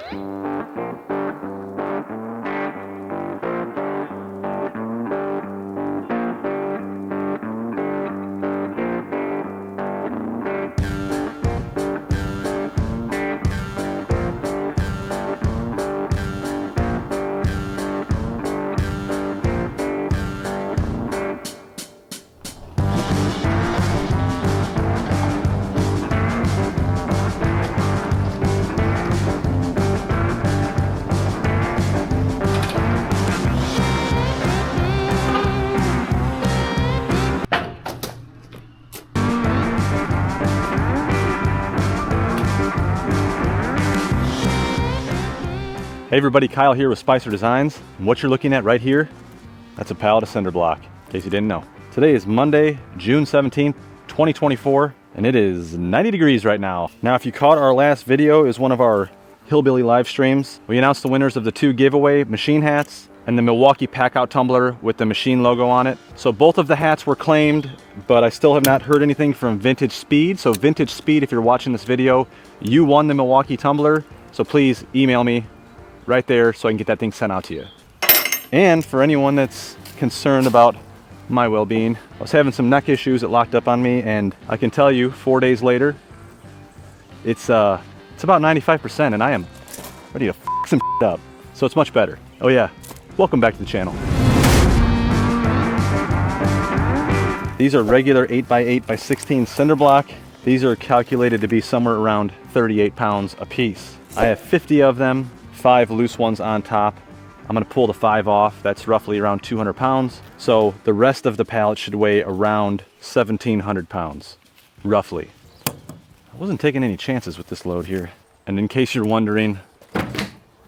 Hey everybody, Kyle here with Spicer Designs. And what you're looking at right here, that's a pallet of cinder block, in case you didn't know. Today is Monday, June 17th, 2024, and it is 90 degrees right now. Now, if you caught our last video, it was one of our Hillbilly live streams. We announced the winners of the 2 giveaway machine hats and the Milwaukee Packout Tumbler with the machine logo on it. So both of the hats were claimed, but I still have not heard anything from Vintage Speed. So Vintage Speed, if you're watching this video, you won the Milwaukee Tumbler. So please email me right there so I can get that thing sent out to you. And for anyone that's concerned about my well-being, I was having some neck issues that locked up on me, and I can tell you 4 days later, it's about 95% and I am ready to f some up. So it's much better. Oh yeah, welcome back to the channel. These are regular 8x8x16 cinder block. These are calculated to be somewhere around 38 pounds a piece. I have 50 of them. 5 loose ones on top. I'm gonna pull the 5 off. That's roughly around 200 pounds. So the rest of the pallet should weigh around 1,700 pounds, roughly. I wasn't taking any chances with this load here. And in case you're wondering,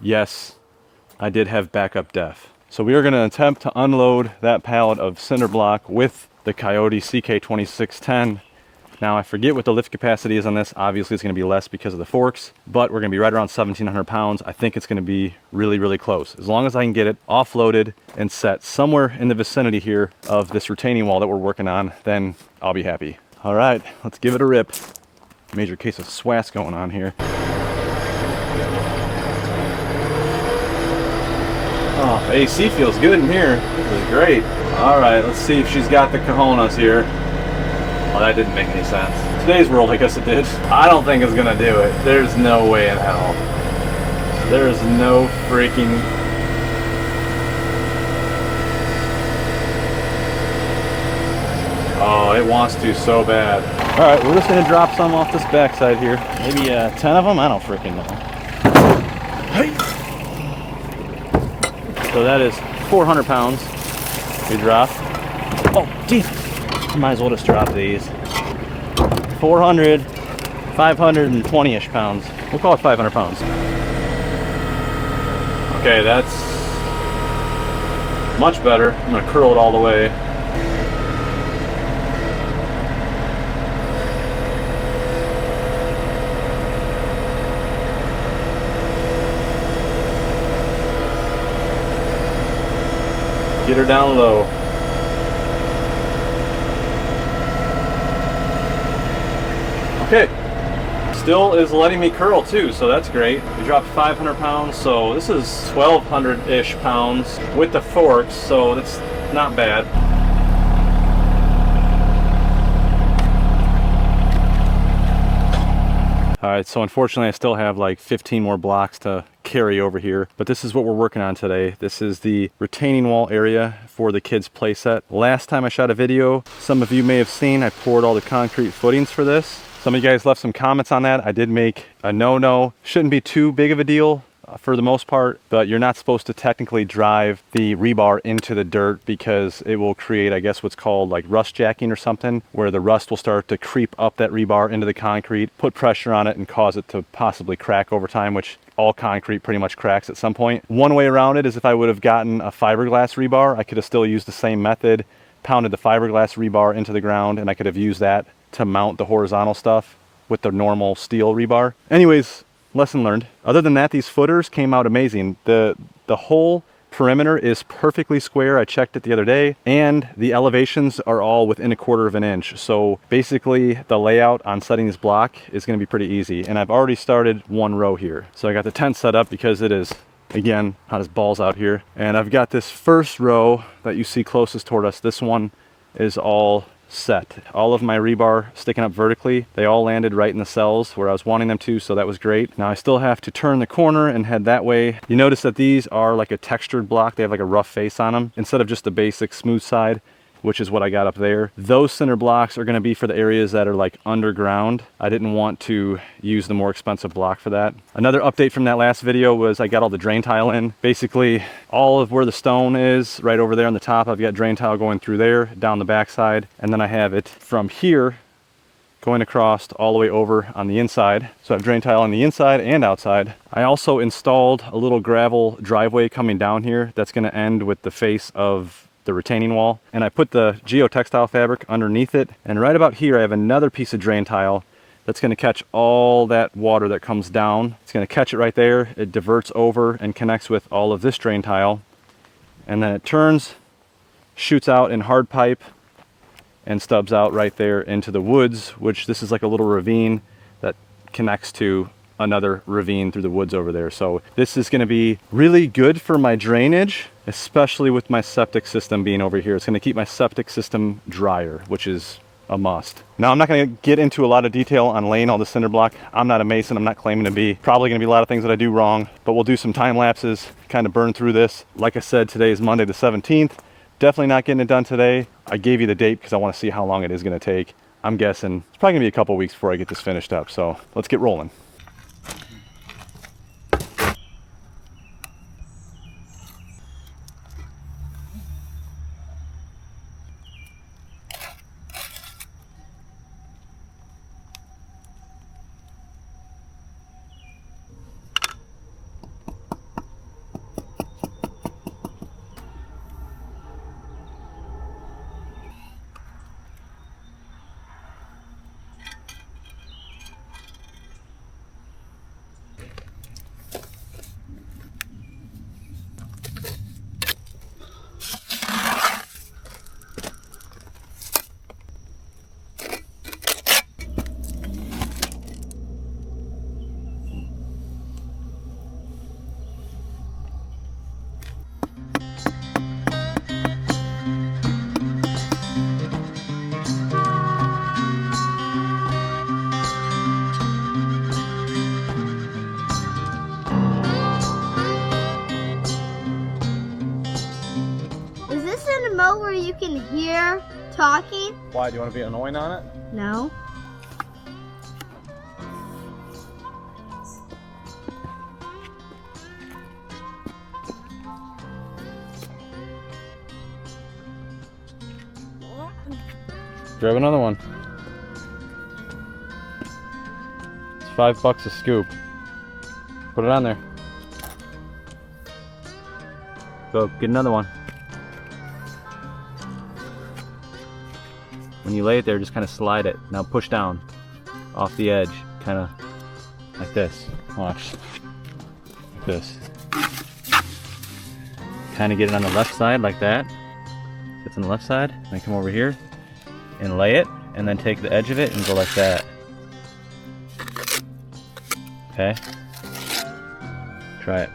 yes, I did have backup def. So we are gonna attempt to unload that pallet of cinder block with the Coyote CK2610. Now, I forget what the lift capacity is on this. Obviously, it's going to be less because of the forks, but we're going to be right around 1,700 pounds. I think it's going to be really, really close. As long as I can get it offloaded and set somewhere in the vicinity here of this retaining wall that we're working on, then I'll be happy. All right, let's give it a rip. Major case of SWAS going on here. Oh, AC feels good in here. This is great. All right, let's see if she's got the cojones here. Well, that didn't make any sense. Today's world, I guess it did. I don't think it's gonna do it. There's no way in hell. There's no freaking... Oh, it wants to so bad. All right, we're just gonna drop some off this backside here. Maybe 10 of them? I don't freaking know. Hey. So that is 400 pounds we drop. Oh, damn. Might as well just drop these. 400, 520-ish pounds. We'll call it 500 pounds. Okay, that's much better. I'm gonna curl it all the way. Get her down low. Okay, still is letting me curl too, so that's great. We dropped 500 pounds, so this is 1,200-ish pounds with the forks, so that's not bad. All right, so unfortunately I still have like 15 more blocks to carry over here, but this is what we're working on today. This is the retaining wall area for the kids' play set. Last time I shot a video, some of you may have seen, I poured all the concrete footings for this. Some of you guys left some comments on that. I did make a no-no. Shouldn't be too big of a deal for the most part, but you're not supposed to technically drive the rebar into the dirt because it will create, I guess, what's called like rust jacking or something, where the rust will start to creep up that rebar into the concrete, put pressure on it, and cause it to possibly crack over time, which all concrete pretty much cracks at some point. One way around it is if I would have gotten a fiberglass rebar, I could have still used the same method, pounded the fiberglass rebar into the ground, and I could have used that to mount the horizontal stuff with the normal steel rebar. Anyways, lesson learned. Other than that, these footers came out amazing. The whole perimeter is perfectly square. I checked it the other day, and the elevations are all within 1/4 of an inch. So basically the layout on setting this block is going to be pretty easy. And I've already started one row here. So I got the tent set up because it is, again, hot as balls out here. And I've got this first row that you see closest toward us. This one is all set. All of my rebar sticking up vertically, they all landed right in the cells where I was wanting them to, so that was great. Now I still have to turn the corner and head that way. You notice that these are like a textured block. They have like a rough face on them instead of just the basic smooth side, which is what I got up there. Those center blocks are going to be for the areas that are like underground. I didn't want to use the more expensive block for that. Another update from that last video was I got all the drain tile in. Basically all of where the stone is, right over there on the top, I've got drain tile going through there, down the backside, and then I have it from here going across all the way over on the inside. So I have drain tile on the inside and outside. I also installed a little gravel driveway coming down here that's going to end with the face of the retaining wall, and I put the geotextile fabric underneath it, and right about here I have another piece of drain tile that's going to catch all that water that comes down. It's going to catch it right there. It diverts over and connects with all of this drain tile, and then it turns, shoots out in hard pipe, and stubs out right there into the woods, which this is like a little ravine that connects to another ravine through the woods over there. So this is going to be really good for my drainage, especially with my septic system being over here. It's going to keep my septic system drier, which is a must. Now I'm not going to get into a lot of detail on laying all the cinder block. I'm not a mason. I'm not claiming to be. Probably going to be a lot of things that I do wrong, but we'll do some time lapses, kind of burn through this. Like I said, today is Monday the 17th. Definitely not getting it done today. I gave you the date because I want to see how long it is going to take. I'm guessing it's probably going to be a couple weeks before I get this finished up. So let's get rolling. Where you can hear talking? Why? Do you want to be annoying on it? No. Grab another one. It's $5 a scoop. Put it on there. Go get another one. When you lay it there, just kind of slide it. Now push down off the edge, kind of like this. Watch. Like this. Kind of get it on the left side like that. It's on the left side. Then come over here and lay it, and then take the edge of it and go like that. Okay? Try it.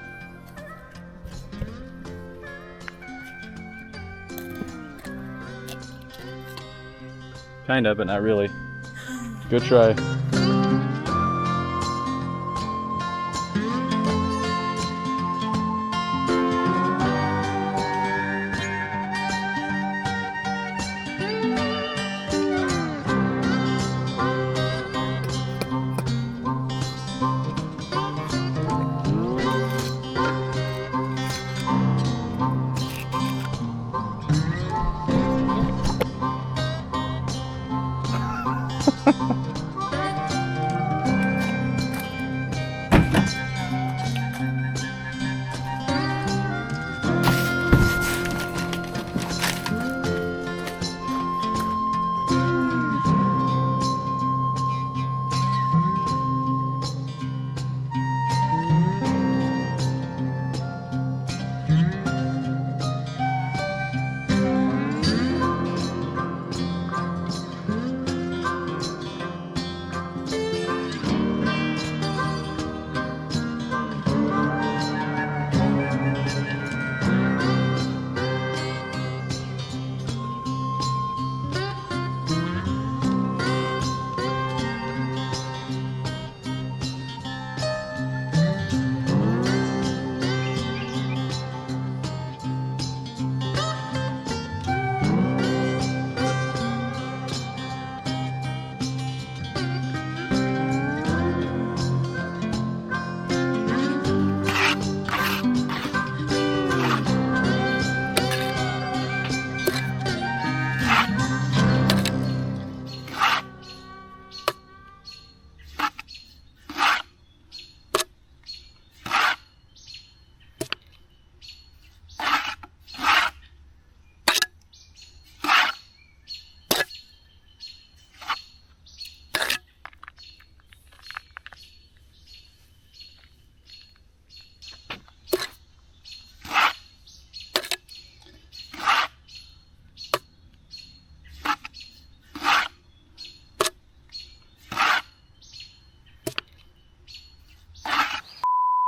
Kinda, but not really. Good try.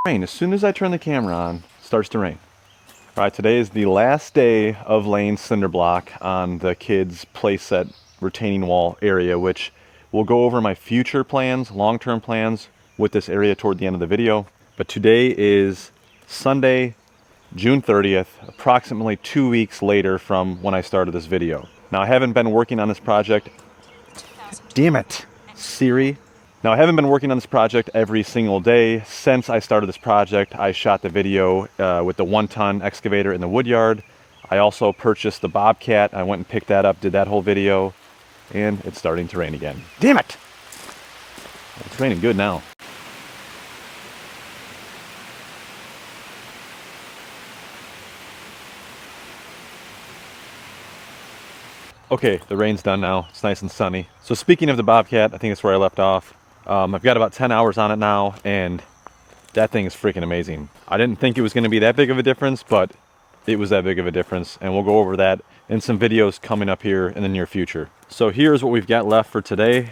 rain. As soon as I turn the camera on, it starts to rain. All right, today is the last day of laying cinder block on the kids' playset retaining wall area, which we'll go over my future plans, long-term plans with this area toward the end of the video. But today is Sunday, June 30th, approximately 2 weeks later from when I started this video. Now, I haven't been working on this project. Damn it, Siri. Now, I haven't been working on this project every single day since I started this project. I shot the video with the 1-ton excavator in the wood yard. I also purchased the Bobcat. I went and picked that up, did that whole video, and it's starting to rain again. Damn it! It's raining good now. Okay, the rain's done now. It's nice and sunny. So speaking of the Bobcat, I think that's where I left off. I've got about 10 hours on it now, and that thing is freaking amazing. I didn't think it was going to be that big of a difference, but it was that big of a difference, and we'll go over that in some videos coming up here in the near future. So here's what we've got left for today.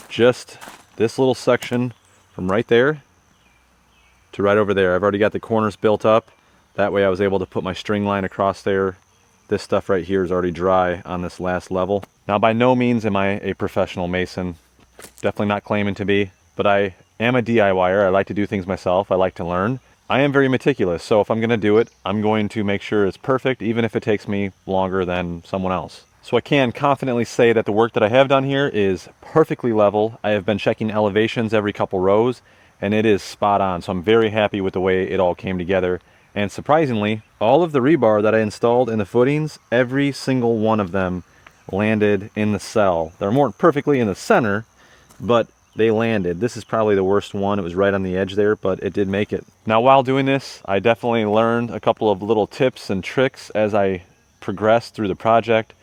Just this little section from right there to right over there. I've already got the corners built up. That way I was able to put my string line across there. This stuff right here is already dry on this last level. Now, by no means am I a professional mason. Definitely not claiming to be, but I am a DIYer. I like to do things myself. I like to learn. I am very meticulous, so if I'm going to do it, I'm going to make sure it's perfect, even if it takes me longer than someone else. So I can confidently say that the work that I have done here is perfectly level. I have been checking elevations every couple rows, and it is spot on. So I'm very happy with the way it all came together. And surprisingly, all of the rebar that I installed in the footings, every single one of them landed in the cell. They weren't perfectly in the center, but they landed. This is probably the worst one. It was right on the edge there, but it did make it. Now, while doing this, I definitely learned a couple of little tips and tricks as I progressed through the project,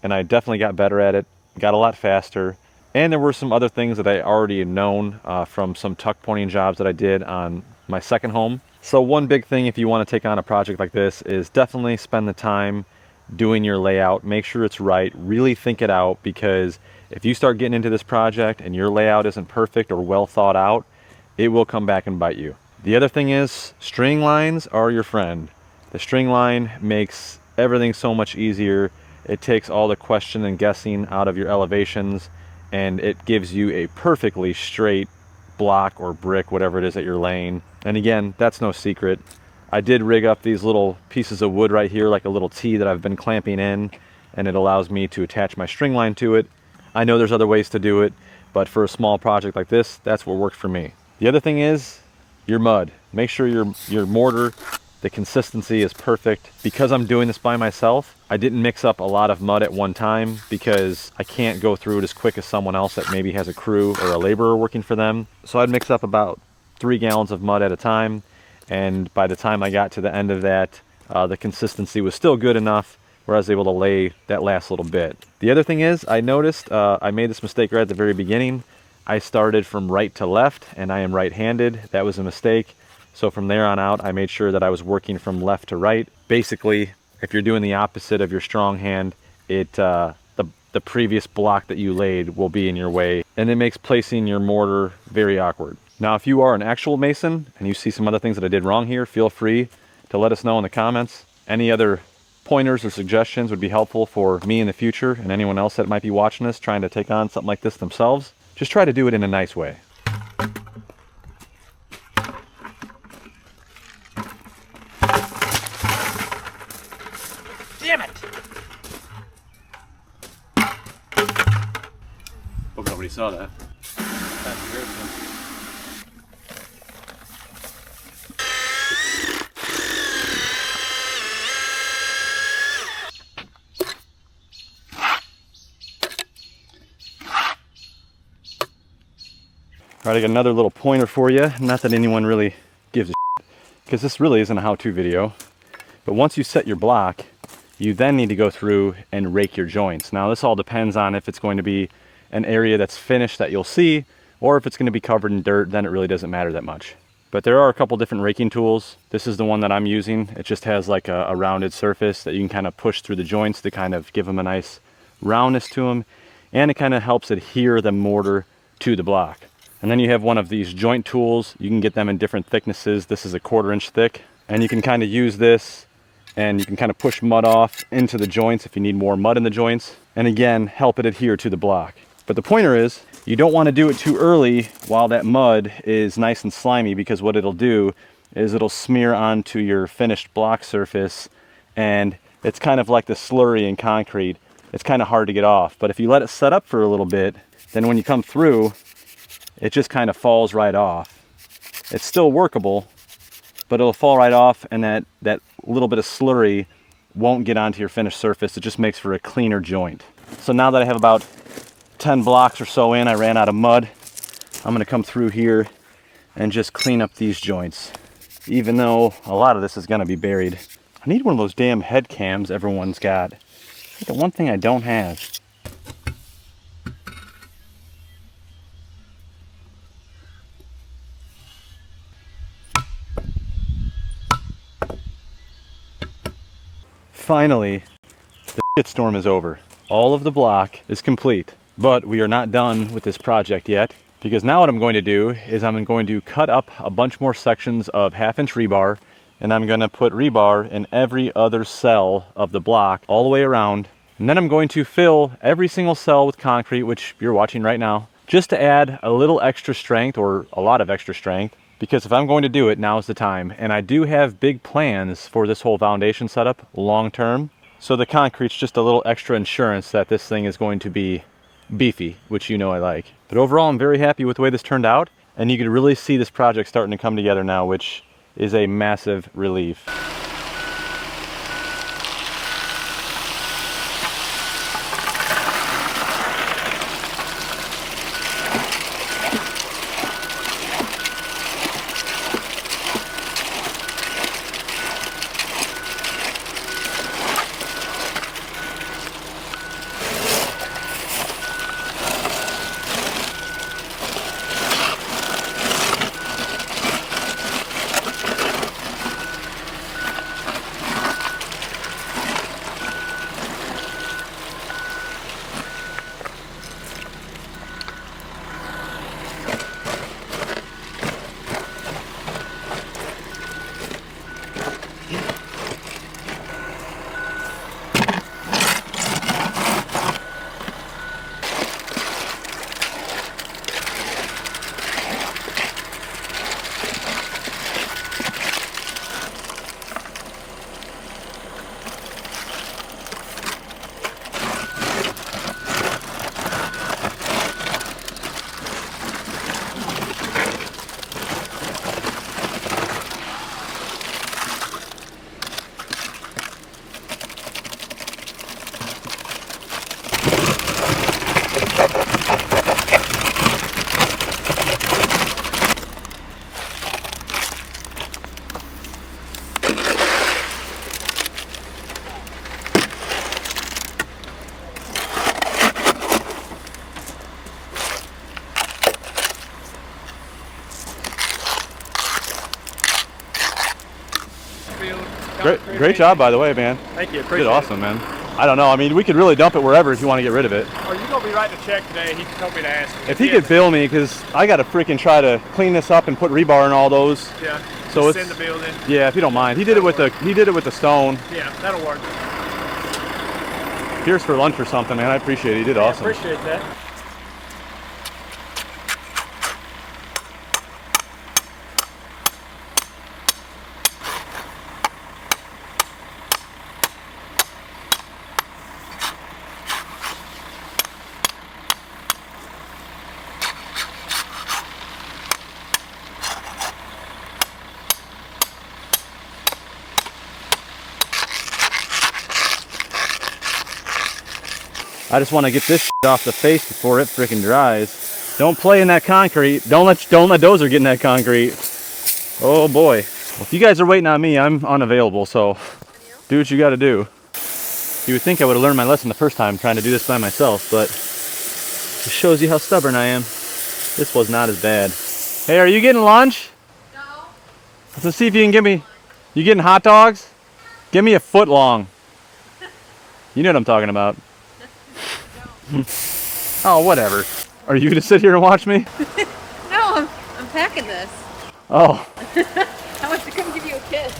and I definitely got better at it, got a lot faster. And there were some other things that I already had known from some tuck pointing jobs that I did on my second home. So one big thing if you want to take on a project like this is definitely spend the time doing your layout. Make sure it's right. Really think it out, because if you start getting into this project and your layout isn't perfect or well thought out, it will come back and bite you. The other thing is, string lines are your friend. The string line makes everything so much easier. It takes all the question and guessing out of your elevations, and it gives you a perfectly straight block or brick, whatever it is that you're laying. And again, that's no secret. I did rig up these little pieces of wood right here, like a little T that I've been clamping in, and it allows me to attach my string line to it. I know there's other ways to do it, but for a small project like this, that's what worked for me. The other thing is your mud. Make sure your mortar, the consistency is perfect. Because I'm doing this by myself, I didn't mix up a lot of mud at one time, because I can't go through it as quick as someone else that maybe has a crew or a laborer working for them. So I'd mix up about 3 gallons of mud at a time, and by the time I got to the end of that, the consistency was still good enough where I was able to lay that last little bit. The other thing is, I noticed I made this mistake right at the very beginning. I started from right to left, and I am right-handed. That was a mistake. So from there on out, I made sure that I was working from left to right. Basically, if you're doing the opposite of your strong hand, the previous block that you laid will be in your way, and it makes placing your mortar very awkward. Now, if you are an actual mason and you see some other things that I did wrong here, feel free to let us know in the comments. Any other pointers or suggestions would be helpful for me in the future, and anyone else that might be watching this trying to take on something like this themselves. Just try to do it in a nice way. Damn it! Hope nobody saw that. All right, I got another little pointer for you. Not that anyone really gives a shit, because this really isn't a how-to video. But once you set your block, you then need to go through and rake your joints. Now, this all depends on if it's going to be an area that's finished that you'll see, or if it's going to be covered in dirt, then it really doesn't matter that much. But there are a couple different raking tools. This is the one that I'm using. It just has like a rounded surface that you can kind of push through the joints to kind of give them a nice roundness to them. And it kind of helps adhere the mortar to the block. And then you have one of these joint tools. You can get them in different thicknesses. This is a 1/4 inch thick. And you can kind of use this and you can kind of push mud off into the joints if you need more mud in the joints. And again, help it adhere to the block. But the pointer is, you don't want to do it too early while that mud is nice and slimy, because what it'll do is it'll smear onto your finished block surface, and it's kind of like the slurry in concrete. It's kind of hard to get off. But if you let it set up for a little bit, then when you come through, it just kind of falls right off. It's still workable, but it'll fall right off, and that little bit of slurry won't get onto your finished surface. It just makes for a cleaner joint. So now that I have about 10 blocks or so in, I ran out of mud. I'm gonna come through here and just clean up these joints, even though a lot of this is gonna be buried. I need one of those damn head cams everyone's got. The one thing I don't have. Finally, the shitstorm is over. All of the block is complete, but we are not done with this project yet, because now what I'm going to do is I'm going to cut up a bunch more sections of 1/2 inch rebar, and I'm going to put rebar in every other cell of the block all the way around. And then I'm going to fill every single cell with concrete, which you're watching right now, just to add a little extra strength, or a lot of extra strength, because if I'm going to do it, now's the time. And I do have big plans for this whole foundation setup long term. So the concrete's just a little extra insurance that this thing is going to be beefy, which you know I like. But overall, I'm very happy with the way this turned out. And you can really see this project starting to come together now, which is a massive relief. Great job, by the way, man. Thank you. You Appreciate did awesome, man. I don't know. I mean, we could really dump it wherever if you want to get rid of it. Oh, you're gonna be writing a check today. He told me to ask. If he could bill me, because I got to freaking try to clean this up and put rebar in all those. Yeah. So send the bill then. Yeah, if you don't mind. He did it with the stone. Yeah, that'll work. Here's for lunch or something, man. I appreciate it. He did awesome. Appreciate that. I just want to get this shit off the face before it freaking dries. Don't play in that concrete. Don't let Dozer get in that concrete. Oh boy. Well, if you guys are waiting on me, I'm unavailable, so do what you got to do. You would think I would have learned my lesson the first time trying to do this by myself, but it shows you how stubborn I am. This was not as bad. Hey, are you getting lunch? No. Let's see if you can give me... You getting hot dogs? Give me a foot long. You know what I'm talking about. No. Oh, whatever. Are you gonna sit here and watch me? No, packing this. Oh, I want to come give you a kiss.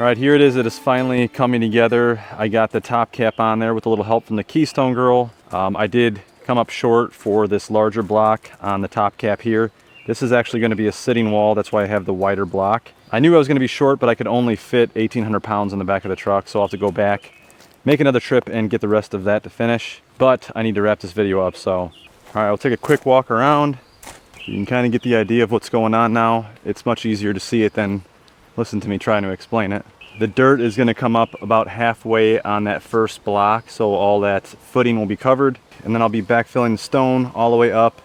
all right, here it is. It is finally coming together. I got the top cap on there with a little help from the Keystone Girl. I did come up short for this larger block on the top cap here. This is actually going to be a sitting wall. That's why I have the wider block. I knew I was going to be short, but I could only fit 1,800 pounds in the back of the truck, so I'll have to go back, make another trip, and get the rest of that to finish. But I need to wrap this video up, so all right, I'll take a quick walk around. You can kind of get the idea of what's going on now. It's much easier to see it than listen to me trying to explain it. The dirt is going to come up about halfway on that first block, so all that footing will be covered, and then I'll be backfilling the stone all the way up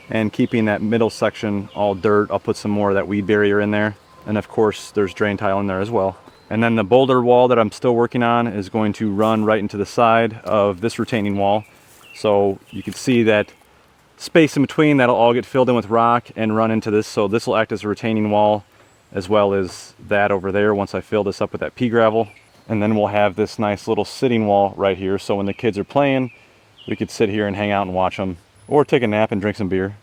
and keeping that middle section all dirt. I'll put some more of that weed barrier in there, and of course there's drain tile in there as well. And then the boulder wall that I'm still working on is going to run right into the side of this retaining wall, so you can see that space in between. That'll all get filled in with rock and run into this, so this will act as a retaining wall as well as that over there once I fill this up with that pea gravel. And then we'll have this nice little sitting wall right here, so when the kids are playing, we could sit here and hang out and watch them, or take a nap and drink some beer.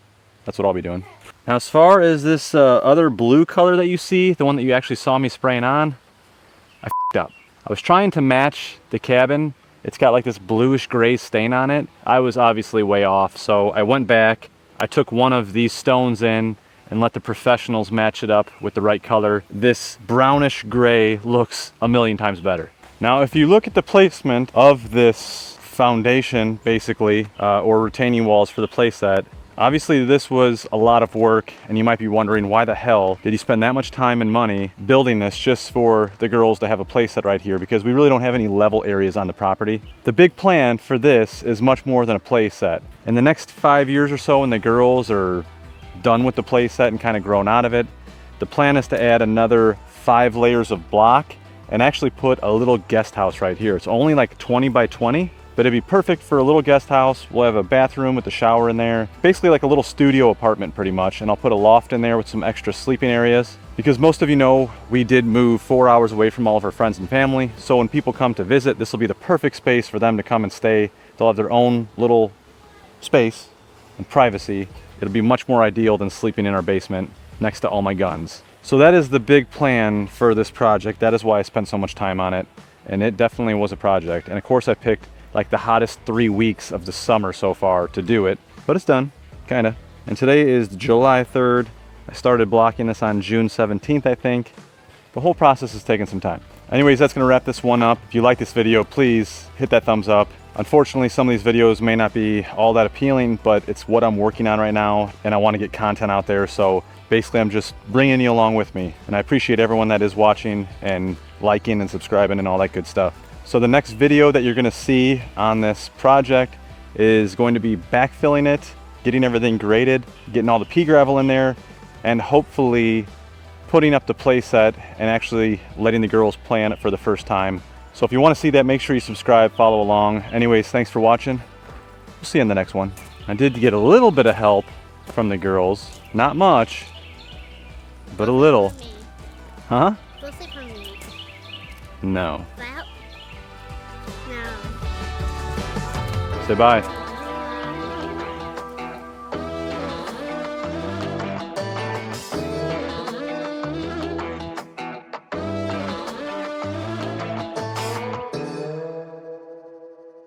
That's what I'll be doing. Now, as far as this other blue color that you see, the one that you actually saw me spraying on, I f***ed up. I was trying to match the cabin. It's got like this bluish gray stain on it. I was obviously way off, so I went back, I took one of these stones in and let the professionals match it up with the right color. This brownish gray looks a million times better. Now, if you look at the placement of this foundation, basically, or retaining walls for the playset, obviously this was a lot of work, and you might be wondering, why the hell did you spend that much time and money building this just for the girls to have a playset right here? Because we really don't have any level areas on the property. The big plan for this is much more than a playset. In the next 5 years or so, when the girls are done with the playset and kind of grown out of it, the plan is to add another 5 layers of block and actually put a little guest house right here. It's only like 20 by 20, but it'd be perfect for a little guest house. We'll have a bathroom with a shower in there, basically like a little studio apartment pretty much, and I'll put a loft in there with some extra sleeping areas. Because most of you know, we did move 4 hours away from all of our friends and family, so when people come to visit, this will be the perfect space for them to come and stay. They'll have their own little space and privacy. It'll be much more ideal than sleeping in our basement next to all my guns. So that is the big plan for this project. That is why I spent so much time on it, and it definitely was a project. And of course I picked like the hottest 3 weeks of the summer so far to do it, but it's done, kinda. And today is July 3rd. I started blocking this on June 17th, I think. The whole process has taken some time. Anyways, that's gonna wrap this one up. If you like this video, please hit that thumbs up. Unfortunately, some of these videos may not be all that appealing, but it's what I'm working on right now, and I want to get content out there, so basically I'm just bringing you along with me. And I appreciate everyone that is watching and liking and subscribing and all that good stuff. So the next video that you're going to see on this project is going to be backfilling it getting everything graded, getting all the pea gravel in there, and hopefully putting up the play set and actually letting the girls play on it for the first time. So if you want to see that, make sure you subscribe, follow along. Anyways, thanks for watching. We'll see you in the next one. I did get a little bit of help from the girls. Not much, but a little. Me. Huh? Mostly from me. No. Well, no. Say bye.